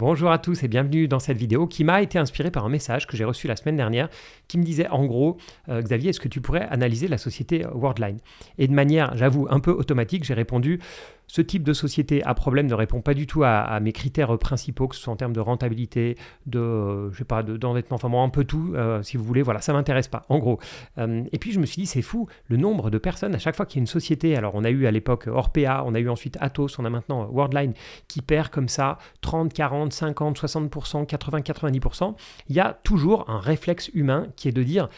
Bonjour à tous et bienvenue dans cette vidéo qui m'a été inspirée par un message que j'ai reçu la semaine dernière qui me disait en gros Xavier, est-ce que tu pourrais analyser la société Worldline? Et de manière, j'avoue, un peu automatique, j'ai répondu ce type de société à problème ne répond pas du tout à mes critères principaux, que ce soit en termes de rentabilité, d'endettement, enfin bon, un peu tout, si vous voulez, voilà, ça m'intéresse pas, en gros. Et puis je me suis dit, c'est fou, le nombre de personnes, à chaque fois qu'il y a une société, alors on a eu à l'époque Orpea, on a eu ensuite Atos, on a maintenant Worldline, qui perd comme ça 30, 40, 50, 60%, 80, 90%, il y a toujours un réflexe humain qui est de dire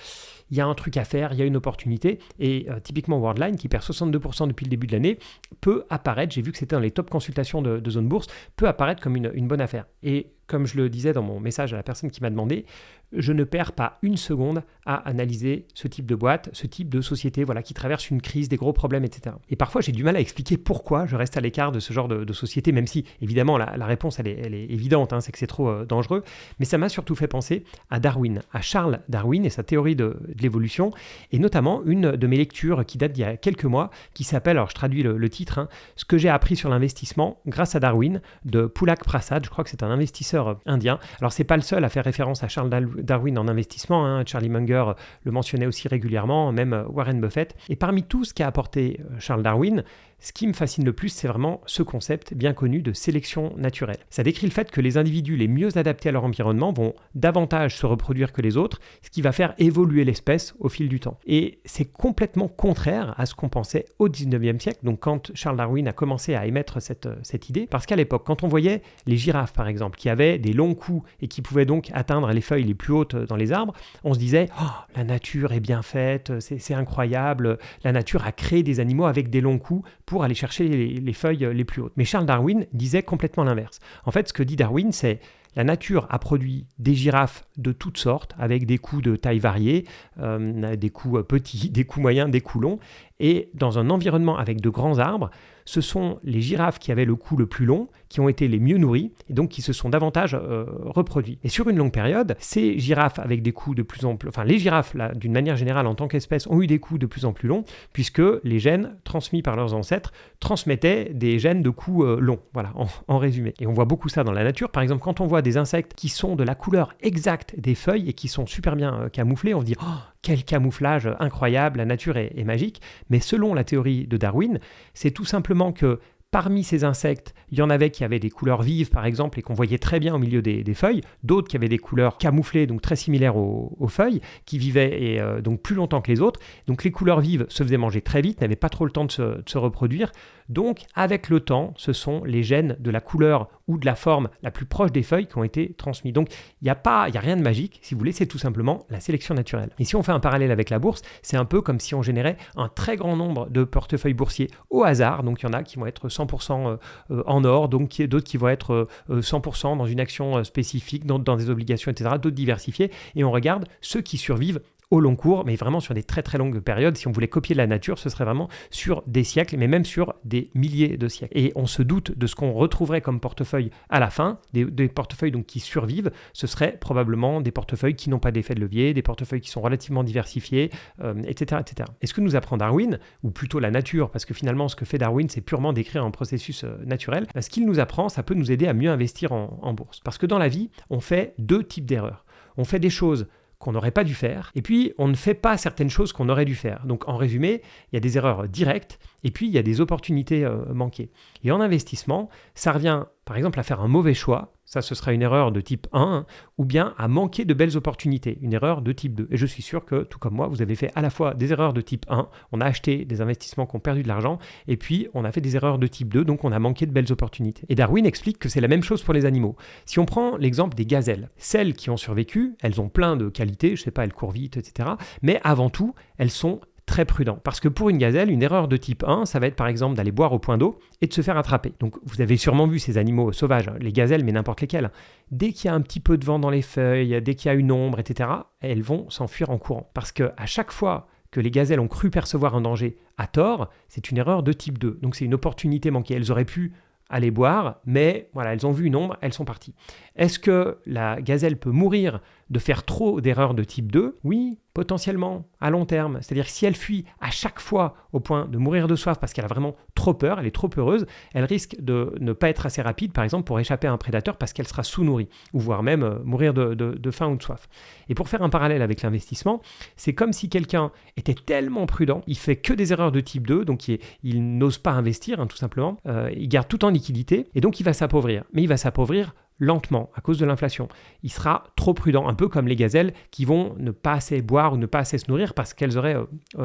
il y a un truc à faire, il y a une opportunité, et typiquement Worldline, qui perd 62% depuis le début de l'année, peut apparaître, j'ai vu que c'était dans les top consultations de Zone Bourse, peut apparaître comme une bonne affaire. Et comme je le disais dans mon message à la personne qui m'a demandé, je ne perds pas une seconde à analyser ce type de boîte, ce type de société qui traverse une crise, des gros problèmes, etc. Et parfois, j'ai du mal à expliquer pourquoi je reste à l'écart de ce genre de société, même si, évidemment, la réponse, elle est évidente, c'est que c'est trop dangereux. Mais ça m'a surtout fait penser à Darwin, à Charles Darwin et sa théorie de l'évolution, et notamment une de mes lectures qui date d'il y a quelques mois, qui s'appelle, alors je traduis le titre, Ce que j'ai appris sur l'investissement grâce à Darwin, de Pulak Prasad. Je crois que c'est un investisseur indien. Alors, c'est pas le seul à faire référence à Charles Darwin en investissement. Charlie Munger le mentionnait aussi régulièrement, même Warren Buffett. Et parmi tout ce qu'a apporté Charles Darwin, ce qui me fascine le plus, c'est vraiment ce concept bien connu de sélection naturelle. Ça décrit le fait que les individus les mieux adaptés à leur environnement vont davantage se reproduire que les autres, ce qui va faire évoluer l'espèce au fil du temps. Et c'est complètement contraire à ce qu'on pensait au 19e siècle, donc quand Charles Darwin a commencé à émettre cette idée, parce qu'à l'époque, quand on voyait les girafes par exemple, qui avaient des longs coups et qui pouvaient donc atteindre les feuilles les plus hautes dans les arbres, on se disait « Oh, la nature est bien faite, c'est incroyable, la nature a créé des animaux avec des longs coups pour aller chercher les feuilles les plus hautes. » Mais Charles Darwin disait complètement l'inverse. En fait, ce que dit Darwin, c'est la nature a produit des girafes de toutes sortes, avec des coups de taille variée, des coups petits, des coups moyens, des coups longs. Et dans un environnement avec de grands arbres, ce sont les girafes qui avaient le cou le plus long, qui ont été les mieux nourries, et donc qui se sont davantage reproduits. Et sur une longue période, ces girafes avec des coups de plus en plus... Enfin, les girafes, là, d'une manière générale, en tant qu'espèce, ont eu des coups de plus en plus longs, puisque les gènes transmis par leurs ancêtres transmettaient des gènes de coups longs, voilà, en résumé. Et on voit beaucoup ça dans la nature. Par exemple, quand on voit des insectes qui sont de la couleur exacte des feuilles et qui sont super bien camouflés, on se dit « Oh, quel camouflage incroyable, la nature est magique ». Mais selon la théorie de Darwin, c'est tout simplement que parmi ces insectes, il y en avait qui avaient des couleurs vives, par exemple, et qu'on voyait très bien au milieu des feuilles, d'autres qui avaient des couleurs camouflées, donc très similaires aux feuilles, qui vivaient donc plus longtemps que les autres. Donc les couleurs vives se faisaient manger très vite, n'avaient pas trop le temps de se reproduire. Donc, avec le temps, ce sont les gènes de la couleur ou de la forme la plus proche des feuilles qui ont été transmis. Donc, il n'y a rien de magique, si vous voulez, c'est tout simplement la sélection naturelle. Et si on fait un parallèle avec la bourse, c'est un peu comme si on générait un très grand nombre de portefeuilles boursiers au hasard. Donc, il y en a qui vont être 100% en or, donc d'autres qui vont être 100% dans une action spécifique, dans des obligations, etc., d'autres diversifiés. Et on regarde ceux qui survivent au long cours, mais vraiment sur des très très longues périodes. Si on voulait copier la nature, ce serait vraiment sur des siècles, mais même sur des milliers de siècles. Et on se doute de ce qu'on retrouverait comme portefeuille à la fin, des portefeuilles donc qui survivent, ce serait probablement des portefeuilles qui n'ont pas d'effet de levier, des portefeuilles qui sont relativement diversifiés, etc., etc. Et ce que nous apprend Darwin, ou plutôt la nature, parce que finalement ce que fait Darwin, c'est purement décrire un processus naturel, ce qu'il nous apprend, ça peut nous aider à mieux investir en bourse. Parce que dans la vie, on fait deux types d'erreurs. On fait des choses qu'on n'aurait pas dû faire, et puis on ne fait pas certaines choses qu'on aurait dû faire. Donc en résumé, il y a des erreurs directes, et puis il y a des opportunités manquées. Et en investissement, ça revient par exemple à faire un mauvais choix, ça ce sera une erreur de type 1, ou bien à manquer de belles opportunités, une erreur de type 2. Et je suis sûr que, tout comme moi, vous avez fait à la fois des erreurs de type 1, on a acheté des investissements qui ont perdu de l'argent, et puis on a fait des erreurs de type 2, donc on a manqué de belles opportunités. Et Darwin explique que c'est la même chose pour les animaux. Si on prend l'exemple des gazelles, celles qui ont survécu, elles ont plein de qualités, je sais pas, elles courent vite, etc. Mais avant tout, elles sont très prudent. Parce que pour une gazelle, une erreur de type 1, ça va être par exemple d'aller boire au point d'eau et de se faire attraper. Donc vous avez sûrement vu ces animaux sauvages, les gazelles, mais n'importe lesquelles. Dès qu'il y a un petit peu de vent dans les feuilles, dès qu'il y a une ombre, etc., elles vont s'enfuir en courant. Parce qu'à chaque fois que les gazelles ont cru percevoir un danger à tort, c'est une erreur de type 2. Donc c'est une opportunité manquée. Elles auraient pu aller boire, mais voilà, elles ont vu une ombre, elles sont parties. Est-ce que la gazelle peut mourir de faire trop d'erreurs de type 2? Oui, potentiellement, à long terme. C'est-à-dire que si elle fuit à chaque fois au point de mourir de soif parce qu'elle a vraiment trop peur, elle est trop heureuse, elle risque de ne pas être assez rapide, par exemple, pour échapper à un prédateur parce qu'elle sera sous-nourrie, ou voire même mourir de faim ou de soif. Et pour faire un parallèle avec l'investissement, c'est comme si quelqu'un était tellement prudent, il fait que des erreurs de type 2, donc il n'ose pas investir, tout simplement, il garde tout en liquidité, et donc il va s'appauvrir. Mais il va s'appauvrir lentement à cause de l'inflation. Il sera trop prudent, un peu comme les gazelles qui vont ne pas assez boire ou ne pas assez se nourrir parce qu'elles auraient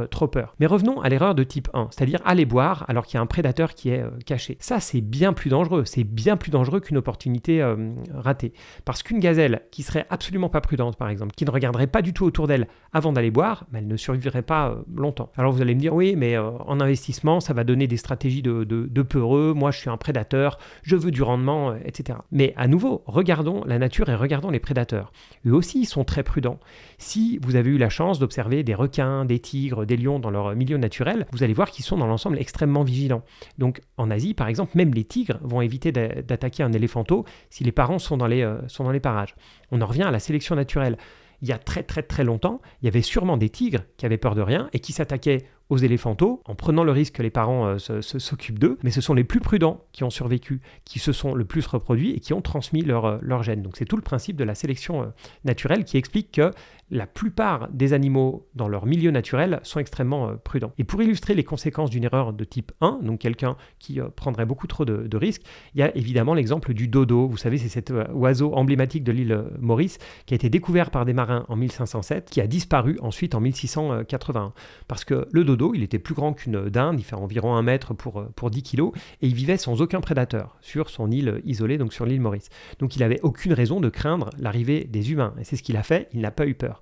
trop peur. Mais revenons à l'erreur de type 1, c'est-à-dire aller boire alors qu'il y a un prédateur qui est caché. Ça, c'est bien plus dangereux. C'est bien plus dangereux qu'une opportunité ratée. Parce qu'une gazelle qui serait absolument pas prudente, par exemple, qui ne regarderait pas du tout autour d'elle avant d'aller boire, elle ne survivrait pas longtemps. Alors vous allez me dire, oui, mais en investissement, ça va donner des stratégies de peureux. Moi, je suis un prédateur, je veux du rendement, etc. Mais à nouveau, regardons la nature et regardons les prédateurs. Eux aussi, ils sont très prudents. Si vous avez eu la chance d'observer des requins, des tigres, des lions dans leur milieu naturel, vous allez voir qu'ils sont dans l'ensemble extrêmement vigilants. Donc en Asie, par exemple, même les tigres vont éviter d'attaquer un éléphanteau si les parents sont dans les parages. On en revient à la sélection naturelle. Il y a très très très longtemps, il y avait sûrement des tigres qui avaient peur de rien et qui s'attaquaient aux éléphanteaux en prenant le risque que les parents s'occupent d'eux, mais ce sont les plus prudents qui ont survécu, qui se sont le plus reproduits et qui ont transmis leur gène. Donc c'est tout le principe de la sélection naturelle qui explique que la plupart des animaux dans leur milieu naturel sont extrêmement prudents. Et pour illustrer les conséquences d'une erreur de type 1, donc quelqu'un qui prendrait beaucoup trop de risques, il y a évidemment l'exemple du dodo. Vous savez, c'est cet oiseau emblématique de l'île Maurice qui a été découvert par des marins en 1507, qui a disparu ensuite en 1681. Parce que le dodo, il était plus grand qu'une dinde, il fait environ 1 mètre pour 10 kilos, et il vivait sans aucun prédateur sur son île isolée, donc sur l'île Maurice. Donc il n'avait aucune raison de craindre l'arrivée des humains, et c'est ce qu'il a fait, il n'a pas eu peur.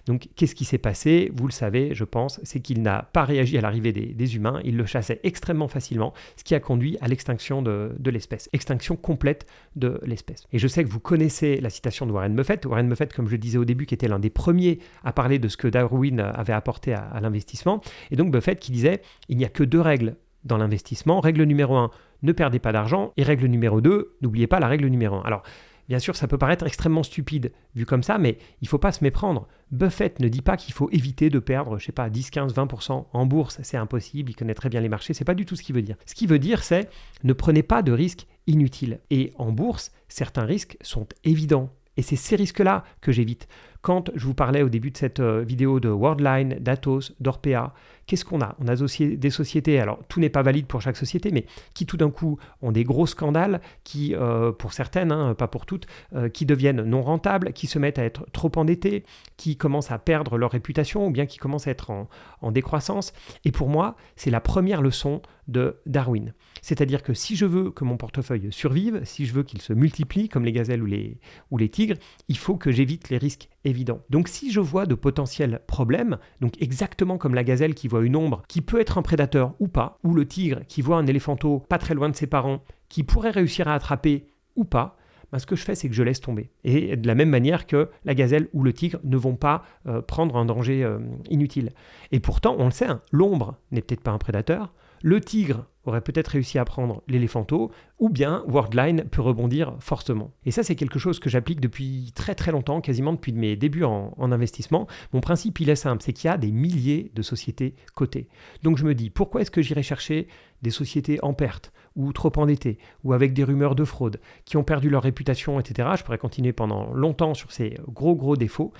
Donc qu'est-ce qui s'est passé? Vous le savez, je pense, c'est qu'il n'a pas réagi à l'arrivée des humains, il le chassait extrêmement facilement, ce qui a conduit à l'extinction de l'espèce, extinction complète de l'espèce. Et je sais que vous connaissez la citation de Warren Buffett. Warren Buffett, comme je disais au début, qui était l'un des premiers à parler de ce que Darwin avait apporté à l'investissement. Et donc Buffett qui disait, il n'y a que 2 règles dans l'investissement. Règle numéro 1, ne perdez pas d'argent. Et règle numéro 2, n'oubliez pas la règle numéro 1. Alors, bien sûr, ça peut paraître extrêmement stupide vu comme ça, mais il ne faut pas se méprendre. Buffett ne dit pas qu'il faut éviter de perdre, 10, 15, 20% en bourse. C'est impossible, il connaît très bien les marchés. Ce n'est pas du tout ce qu'il veut dire. Ce qu'il veut dire, c'est ne prenez pas de risques inutiles. Et en bourse, certains risques sont évidents. Et c'est ces risques-là que j'évite. Quand je vous parlais au début de cette vidéo de Worldline, d'Atos, d'Orpea, qu'est-ce qu'on a? On a des sociétés, alors tout n'est pas valide pour chaque société, mais qui tout d'un coup ont des gros scandales, qui, pour certaines, pas pour toutes, qui deviennent non rentables, qui se mettent à être trop endettées, qui commencent à perdre leur réputation ou bien qui commencent à être en décroissance. Et pour moi, c'est la première leçon de Darwin. C'est-à-dire que si je veux que mon portefeuille survive, si je veux qu'il se multiplie comme les gazelles ou les tigres, il faut que j'évite les risques évidents. Donc si je vois de potentiels problèmes, donc exactement comme la gazelle qui voit une ombre qui peut être un prédateur ou pas, ou le tigre qui voit un éléphanteau pas très loin de ses parents qui pourrait réussir à attraper ou pas, ce que je fais, c'est que je laisse tomber. Et de la même manière que la gazelle ou le tigre ne vont pas prendre un danger inutile. Et pourtant, on le sait, l'ombre n'est peut-être pas un prédateur, le tigre aurait peut-être réussi à prendre l'éléphanteau, ou bien Worldline peut rebondir fortement. Et ça, c'est quelque chose que j'applique depuis très très longtemps, quasiment depuis mes débuts en investissement. Mon principe, il est simple, c'est qu'il y a des milliers de sociétés cotées. Donc je me dis, pourquoi est-ce que j'irai chercher des sociétés en perte, ou trop endettées, ou avec des rumeurs de fraude, qui ont perdu leur réputation, etc. Je pourrais continuer pendant longtemps sur ces gros défauts.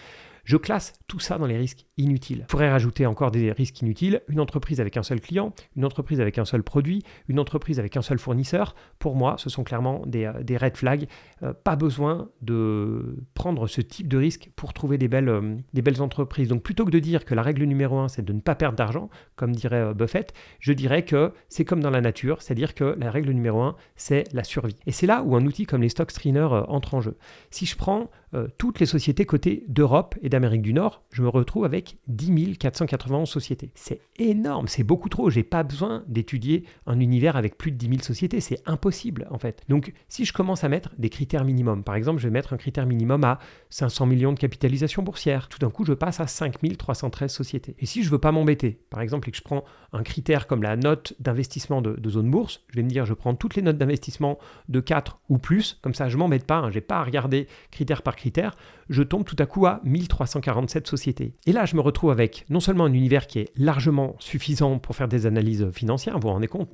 Je classe tout ça dans les risques inutiles. Je pourrais rajouter encore des risques inutiles, une entreprise avec un seul client, une entreprise avec un seul produit, une entreprise avec un seul fournisseur. Pour moi, ce sont clairement des red flags. Pas besoin de prendre ce type de risque pour trouver des belles entreprises. Donc plutôt que de dire que la règle numéro 1, c'est de ne pas perdre d'argent, comme dirait Buffett, je dirais que c'est comme dans la nature, c'est-à-dire que la règle numéro 1, c'est la survie. Et c'est là où un outil comme les stock screeners entre en jeu. Si je prends toutes les sociétés cotées d'Europe et d'Amérique du Nord, je me retrouve avec 10 491 sociétés. C'est énorme, c'est beaucoup trop. Je n'ai pas besoin d'étudier un univers avec plus de 10 000 sociétés. C'est impossible, en fait. Donc, si je commence à mettre des critères minimums, par exemple, je vais mettre un critère minimum à 500 millions de capitalisation boursière. Tout d'un coup, je passe à 5 313 sociétés. Et si je ne veux pas m'embêter, par exemple, et que je prends un critère comme la note d'investissement de zone bourse, je vais me dire, je prends toutes les notes d'investissement de 4 ou plus. Comme ça, je ne m'embête pas. Je n'ai pas à regarder critère par critère, je tombe tout à coup à 1347 sociétés. Et là, je me retrouve avec non seulement un univers qui est largement suffisant pour faire des analyses financières, vous vous rendez compte,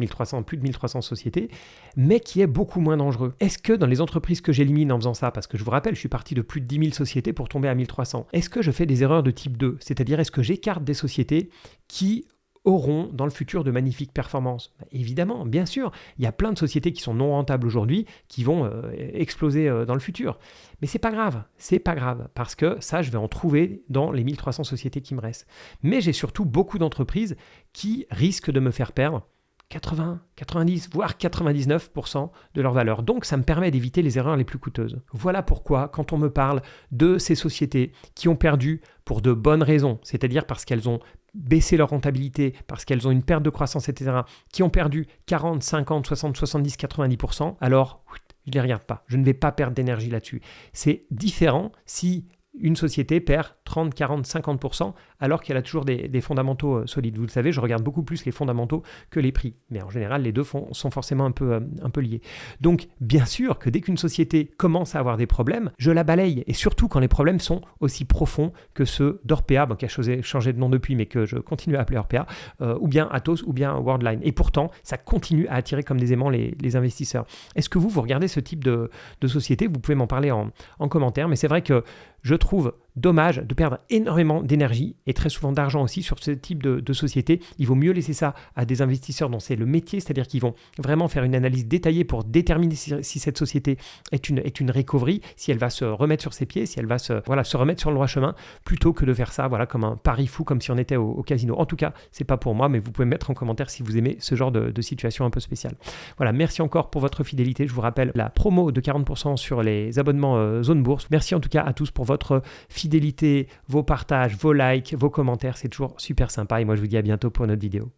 plus de 1300 sociétés, mais qui est beaucoup moins dangereux. Est-ce que dans les entreprises que j'élimine en faisant ça, parce que je vous rappelle, je suis parti de plus de 10 000 sociétés pour tomber à 1300, est-ce que je fais des erreurs de type 2? C'est-à-dire, est-ce que j'écarte des sociétés qui auront dans le futur de magnifiques performances? Évidemment, bien sûr, il y a plein de sociétés qui sont non rentables aujourd'hui, qui vont exploser dans le futur. Mais c'est pas grave, parce que ça, je vais en trouver dans les 1300 sociétés qui me restent. Mais j'ai surtout beaucoup d'entreprises qui risquent de me faire perdre 80, 90, voire 99% de leur valeur. Donc, ça me permet d'éviter les erreurs les plus coûteuses. Voilà pourquoi, quand on me parle de ces sociétés qui ont perdu pour de bonnes raisons, c'est-à-dire parce qu'elles ont baissé leur rentabilité, parce qu'elles ont une perte de croissance, etc., qui ont perdu 40, 50, 60, 70, 90%, alors je ne les regarde pas. Je ne vais pas perdre d'énergie là-dessus. C'est différent si une société perd 30, 40, 50% alors qu'elle a toujours des fondamentaux solides. Vous le savez, je regarde beaucoup plus les fondamentaux que les prix. Mais en général, les deux sont forcément un peu liés. Donc, bien sûr que dès qu'une société commence à avoir des problèmes, je la balaye. Et surtout quand les problèmes sont aussi profonds que ceux d'Orpea, qui a changé de nom depuis, mais que je continue à appeler Orpea, ou bien Atos, ou bien Worldline. Et pourtant, ça continue à attirer comme des aimants les investisseurs. Est-ce que vous regardez ce type de société? Vous pouvez m'en parler en commentaire. Mais c'est vrai que je trouve dommage de perdre énormément d'énergie et très souvent d'argent aussi sur ce type de société. Il vaut mieux laisser ça à des investisseurs dont c'est le métier, c'est-à-dire qu'ils vont vraiment faire une analyse détaillée pour déterminer si cette société est une recovery, si elle va se remettre sur ses pieds, si elle va se remettre sur le droit chemin, plutôt que de faire ça comme un pari fou, comme si on était au casino. En tout cas, c'est pas pour moi, mais vous pouvez me mettre en commentaire si vous aimez ce genre de situation un peu spéciale. Voilà, merci encore pour votre fidélité. Je vous rappelle la promo de 40% sur les abonnements Zone Bourse. Merci en tout cas à tous pour votre fidélité, vos partages, vos likes, vos commentaires. C'est toujours super sympa et moi je vous dis à bientôt pour une autre vidéo.